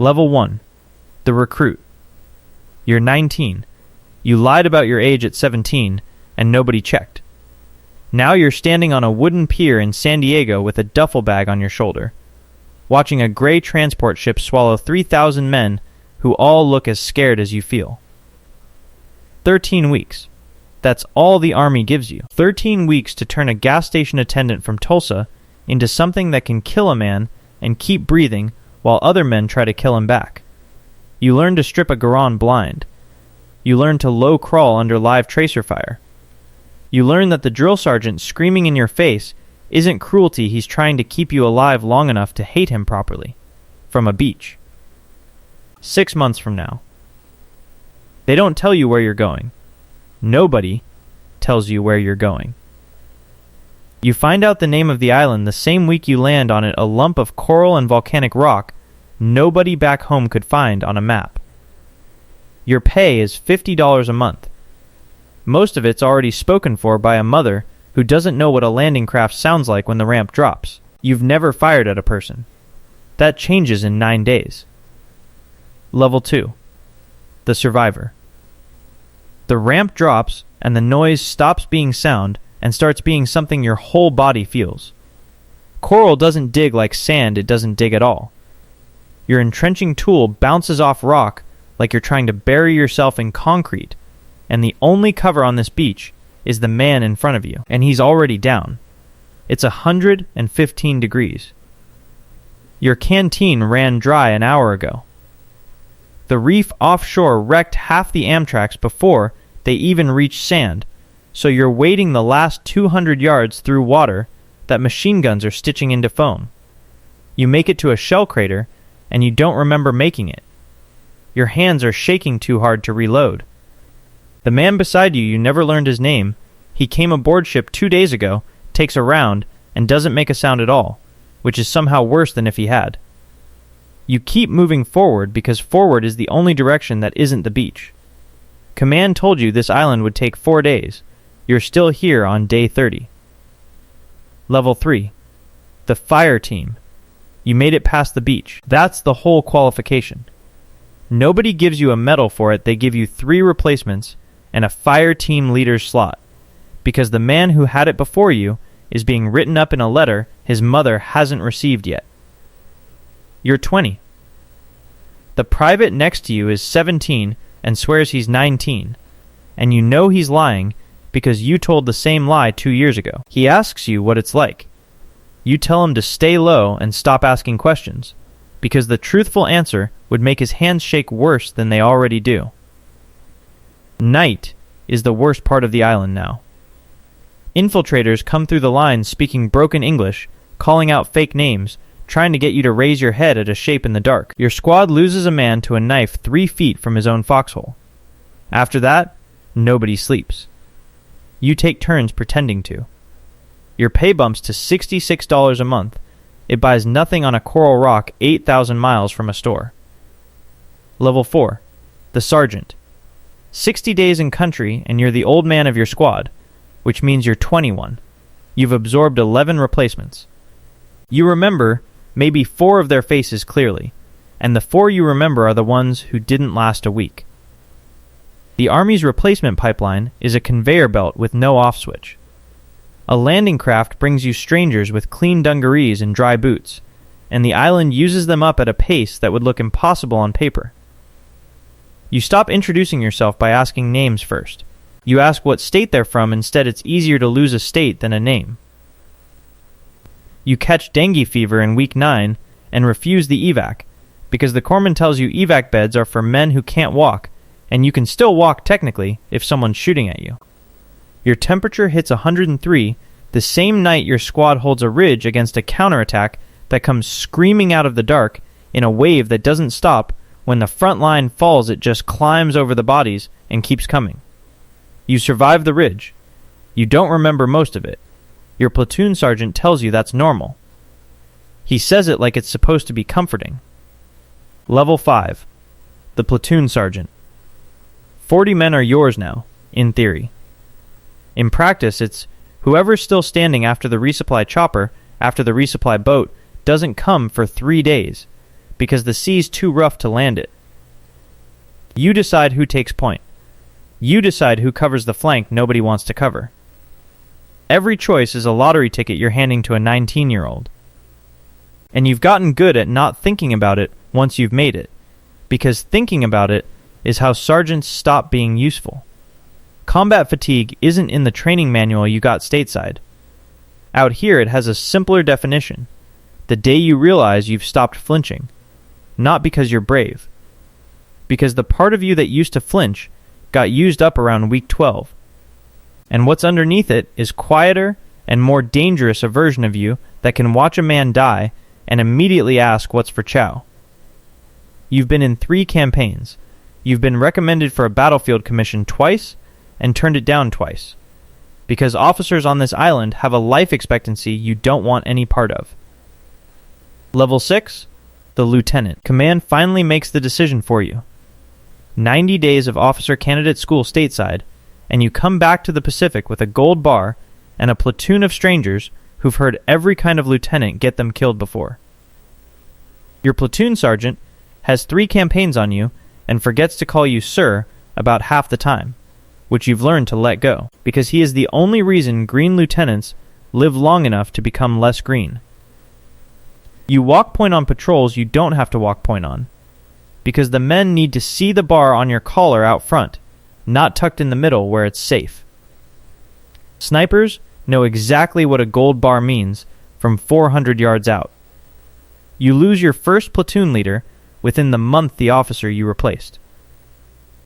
Level 1. The Recruit. You're 19. You lied about your age at 17, and nobody checked. Now you're standing on a wooden pier in San Diego with a duffel bag on your shoulder, watching a gray transport ship swallow 3,000 men who all look as scared as you feel. 13 weeks. That's all the Army gives you. 13 weeks to turn a gas station attendant from Tulsa into something that can kill a man and keep breathing while other men try to kill him back. You learn to strip a Garand blind. You learn to low crawl under live tracer fire. You learn that the drill sergeant screaming in your face isn't cruelty, he's trying to keep you alive long enough to hate him properly. From a beach. 6 months from now. They don't tell you where you're going. Nobody tells you where you're going. You find out the name of the island the same week you land on it, a lump of coral and volcanic rock nobody back home could find on a map. Your pay is $50 a month. Most of it's already spoken for by a mother who doesn't know what a landing craft sounds like when the ramp drops. You've never fired at a person. That changes in 9 days. Level 2. The Survivor. The ramp drops and the noise stops being sound and starts being something your whole body feels. Coral doesn't dig like sand, it doesn't dig at all. Your entrenching tool bounces off rock like you're trying to bury yourself in concrete, and the only cover on this beach is the man in front of you, and he's already down. It's 115 degrees. Your canteen ran dry an hour ago. The reef offshore wrecked half the Amtraks before they even reached sand, so you're wading the last 200 yards through water that machine guns are stitching into foam. You make it to a shell crater, and you don't remember making it. Your hands are shaking too hard to reload. The man beside you never learned his name. He came aboard ship 2 days ago, takes a round, and doesn't make a sound at all, which is somehow worse than if he had. You keep moving forward because forward is the only direction that isn't the beach. Command told you this island would take 4 days. You're still here on day 30. Level 3. The Fire Team. You made it past the beach. That's the whole qualification. Nobody gives you a medal for it. They give you 3 replacements and a fire team leader's slot, because the man who had it before you is being written up in a letter his mother hasn't received yet. You're 20. The private next to you is 17 and swears he's 19, and you know he's lying because you told the same lie 2 years ago. He asks you what it's like. You tell him to stay low and stop asking questions, because the truthful answer would make his hands shake worse than they already do. Night is the worst part of the island now. Infiltrators come through the lines speaking broken English, calling out fake names, trying to get you to raise your head at a shape in the dark. Your squad loses a man to a knife 3 feet from his own foxhole. After that, nobody sleeps. You take turns pretending to. Your pay bumps to $66 a month. It buys nothing on a coral rock 8,000 miles from a store. Level 4. The Sergeant. 60 days in country and you're the old man of your squad, which means you're 21. You've absorbed 11 replacements. You remember maybe 4 of their faces clearly, and the 4 you remember are the ones who didn't last a week. The Army's replacement pipeline is a conveyor belt with no off switch. A landing craft brings you strangers with clean dungarees and dry boots, and the island uses them up at a pace that would look impossible on paper. You stop introducing yourself by asking names first. You ask what state they're from. Instead, it's easier to lose a state than a name. You catch dengue fever in week 9 and refuse the evac, because the corpsman tells you evac beds are for men who can't walk, and you can still walk technically if someone's shooting at you. Your temperature hits 103 the same night your squad holds a ridge against a counterattack that comes screaming out of the dark in a wave that doesn't stop. When the front line falls, it just climbs over the bodies and keeps coming. You survive the ridge. You don't remember most of it. Your platoon sergeant tells you that's normal. He says it like it's supposed to be comforting. Level 5. The Platoon Sergeant. 40 men are yours now, in theory. In practice, it's whoever's still standing after the resupply chopper, after the resupply boat, doesn't come for 3 days, because the sea's too rough to land it. You decide who takes point. You decide who covers the flank nobody wants to cover. Every choice is a lottery ticket you're handing to a 19-year-old. And you've gotten good at not thinking about it once you've made it, because thinking about it is how sergeants stop being useful. Combat fatigue isn't in the training manual you got stateside. Out here it has a simpler definition: the day you realize you've stopped flinching. Not because you're brave. Because the part of you that used to flinch got used up around week 12. And what's underneath it is quieter and more dangerous a version of you that can watch a man die and immediately ask what's for chow. You've been in 3 campaigns. You've been recommended for a battlefield commission twice and turned it down twice. Because officers on this island have a life expectancy you don't want any part of. Level 6, the lieutenant. Command finally makes the decision for you. 90 days of officer candidate school stateside, and you come back to the Pacific with a gold bar and a platoon of strangers who've heard every kind of lieutenant get them killed before. Your platoon sergeant has 3 campaigns on you and forgets to call you sir about half the time, which you've learned to let go, because he is the only reason green lieutenants live long enough to become less green. You walk point on patrols you don't have to walk point on, because the men need to see the bar on your collar out front, not tucked in the middle where it's safe. Snipers know exactly what a gold bar means from 400 yards out. You lose your first platoon leader within the month the officer you replaced.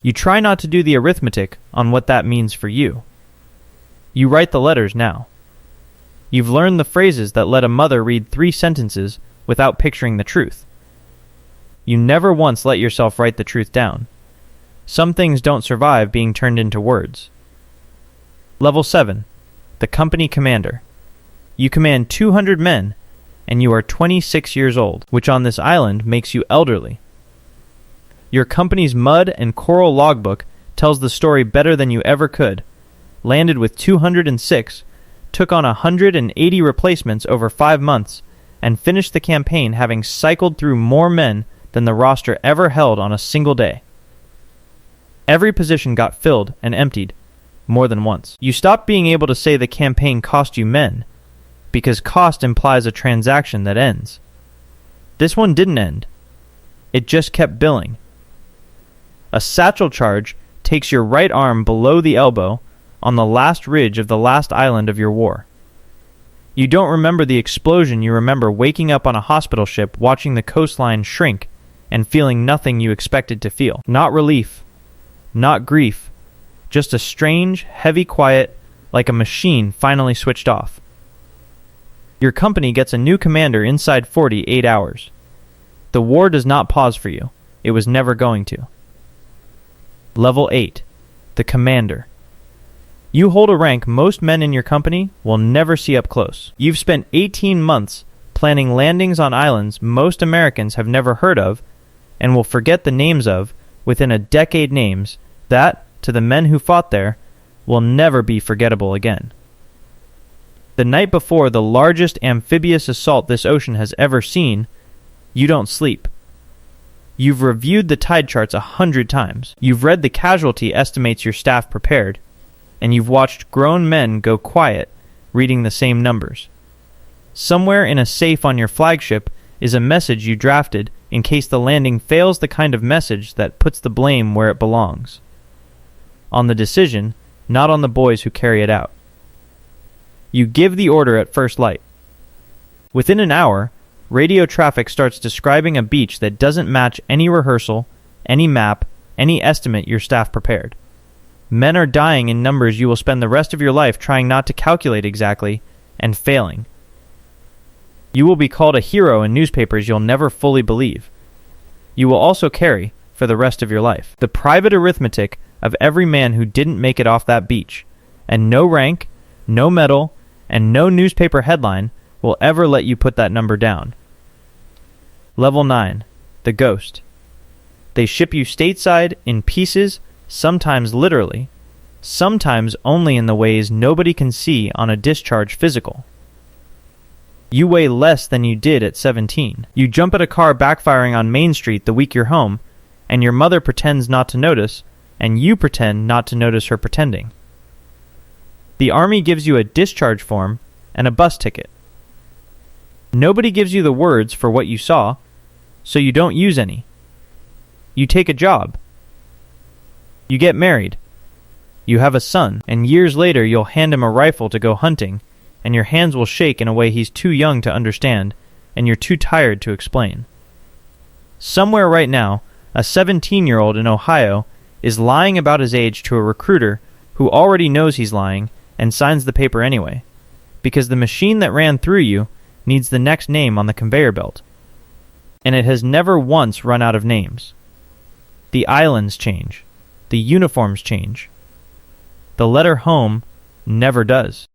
You try not to do the arithmetic on what that means for you. You write the letters now. You've learned the phrases that let a mother read 3 sentences without picturing the truth. You never once let yourself write the truth down. Some things don't survive being turned into words. Level 7, the company commander. You command 200 men, and you are 26 years old, which on this island makes you elderly. Your company's mud and coral logbook tells the story better than you ever could. Landed with 206, took on 180 replacements over 5 months, and finished the campaign having cycled through more men than the roster ever held on a single day. Every position got filled and emptied more than once. You stopped being able to say the campaign cost you men, because cost implies a transaction that ends. This one didn't end. It just kept billing. A satchel charge takes your right arm below the elbow on the last ridge of the last island of your war. You don't remember the explosion. You remember waking up on a hospital ship watching the coastline shrink and feeling nothing you expected to feel. Not relief, not grief, just a strange, heavy quiet like a machine finally switched off. Your company gets a new commander inside 48 hours. The war does not pause for you. It was never going to. Level 8, the commander. You hold a rank most men in your company will never see up close. You've spent 18 months planning landings on islands most Americans have never heard of and will forget the names of within a decade, names that, to the men who fought there, will never be forgettable again. The night before the largest amphibious assault this ocean has ever seen, you don't sleep. You've reviewed the tide charts 100 times. You've read the casualty estimates your staff prepared, and you've watched grown men go quiet reading the same numbers. Somewhere in a safe on your flagship is a message you drafted in case the landing fails, the kind of message that puts the blame where it belongs. On the decision, not on the boys who carry it out. You give the order at first light. Within an hour, radio traffic starts describing a beach that doesn't match any rehearsal, any map, any estimate your staff prepared. Men are dying in numbers you will spend the rest of your life trying not to calculate exactly, and failing. You will be called a hero in newspapers you'll never fully believe. You will also carry, for the rest of your life, the private arithmetic of every man who didn't make it off that beach, and no rank, no medal, and no newspaper headline will ever let you put that number down. Level 9, the ghost. They ship you stateside in pieces, sometimes literally, sometimes only in the ways nobody can see on a discharge physical. You weigh less than you did at 17. You jump at a car backfiring on Main Street the week you're home, and your mother pretends not to notice, and you pretend not to notice her pretending. The Army gives you a discharge form and a bus ticket. Nobody gives you the words for what you saw, so you don't use any. You take a job. You get married. You have a son, and years later you'll hand him a rifle to go hunting, and your hands will shake in a way he's too young to understand, and you're too tired to explain. Somewhere right now, a 17-year-old in Ohio is lying about his age to a recruiter who already knows he's lying and signs the paper anyway, because the machine that ran through you needs the next name on the conveyor belt. And it has never once run out of names. The islands change. The uniforms change. The letter home never does.